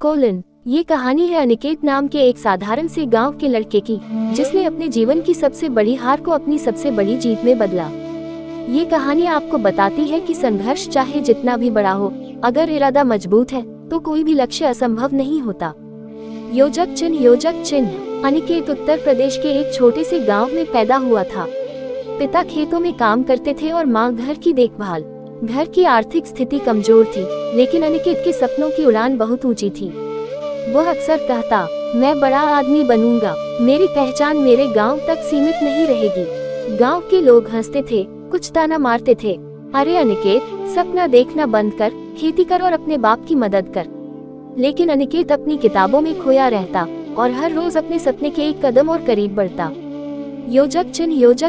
: ये कहानी है अनिकेत नाम के एक साधारण से गांव के लड़के की, जिसने अपने जीवन की सबसे बड़ी हार को अपनी सबसे बड़ी जीत में बदला। ये कहानी आपको बताती है कि संघर्ष चाहे जितना भी बड़ा हो, अगर इरादा मजबूत है तो कोई भी लक्ष्य असंभव नहीं होता। योजक चिन्ह। अनिकेत उत्तर प्रदेश के एक छोटे से गांव में पैदा हुआ था। पिता खेतों में काम करते थे और माँ घर की देखभाल। घर की आर्थिक स्थिति कमजोर थी, लेकिन अनिकेत के सपनों की उड़ान बहुत ऊंची थी। वह अक्सर कहता, मैं बड़ा आदमी बनूंगा, मेरी पहचान मेरे गांव तक सीमित नहीं रहेगी। गांव के लोग हंसते थे, कुछ ताना मारते थे, अरे अनिकेत, सपना देखना बंद कर, खेती कर और अपने बाप की मदद कर। लेकिन अनिकेत अपनी किताबों में खोया रहता और हर रोज अपने सपने के एक कदम और करीब बढ़ता। योजक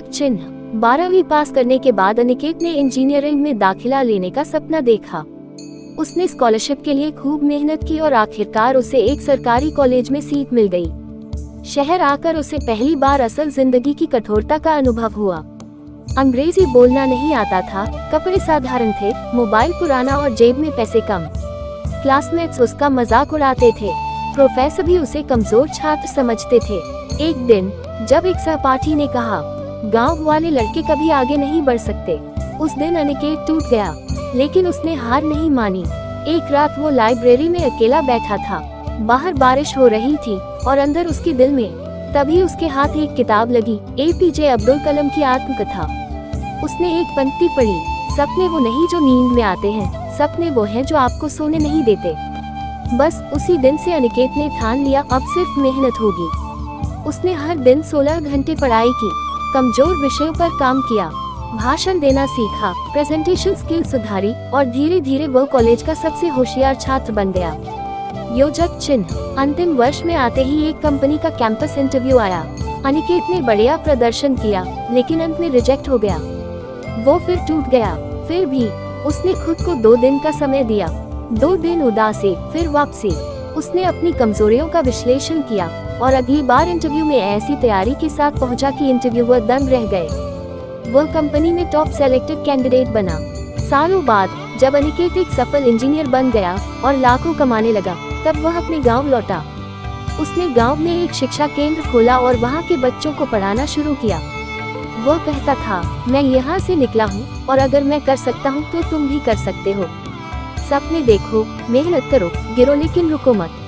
चिन्ह। 12वीं पास करने के बाद अनिकेत ने इंजीनियरिंग में दाखिला लेने का सपना देखा। उसने स्कॉलरशिप के लिए खूब मेहनत की और आखिरकार उसे एक सरकारी कॉलेज में सीट मिल गई। शहर आकर उसे पहली बार असल जिंदगी की कठोरता का अनुभव हुआ। अंग्रेजी बोलना नहीं आता था, कपड़े साधारण थे, मोबाइल पुराना और जेब में पैसे कम। क्लासमेट्स उसका मजाक उड़ाते थे, प्रोफेसर भी उसे कमजोर छात्र समझते थे। एक दिन जब एक सहपाठी ने कहा, गांव वाले लड़के कभी आगे नहीं बढ़ सकते, उस दिन अनिकेत टूट गया, लेकिन उसने हार नहीं मानी। एक रात वो लाइब्रेरी में अकेला बैठा था। बाहर बारिश हो रही थी और अंदर उसके दिल में। तभी उसके हाथ एक किताब लगी, एपीजे अब्दुल कलाम की आत्मकथा। उसने एक पंक्ति पढ़ी, सपने वो नहीं जो नींद में आते हैं, सपने वो हैं जो आपको सोने नहीं देते। बस उसी दिन से अनिकेत ने ठान लिया, अब सिर्फ मेहनत होगी। उसने हर दिन 16 घंटे पढ़ाई की, कमजोर विषयों पर काम किया, भाषण देना सीखा, प्रेजेंटेशन स्किल सुधारी और धीरे धीरे वो कॉलेज का सबसे होशियार छात्र बन गया। योजक चिन्ह। अंतिम वर्ष में आते ही एक कंपनी का कैंपस इंटरव्यू आया। अनिकेत ने बढ़िया प्रदर्शन किया, लेकिन अंत में रिजेक्ट हो गया। वो फिर टूट गया। फिर भी उसने खुद को 2 दिन का समय दिया। 2 दिन उदासी, फिर वापसी। उसने अपनी कमजोरियों का विश्लेषण किया और अगली बार इंटरव्यू में ऐसी तैयारी के साथ पहुंचा कि इंटरव्यूअर दंग रह गए। वह कंपनी में टॉप सेलेक्टेड कैंडिडेट बना। सालों बाद जब अनिकेत एक सफल इंजीनियर बन गया और लाखों कमाने लगा, तब वह अपने गांव लौटा। उसने गांव में एक शिक्षा केंद्र खोला और वहां के बच्चों को पढ़ाना शुरू किया। वह कहता था, मैं यहाँ से निकला हूँ और अगर मैं कर सकता हूँ तो तुम भी कर सकते हो। सपने देखो, मेहनत करो, गिरो लेकिन रुको मत।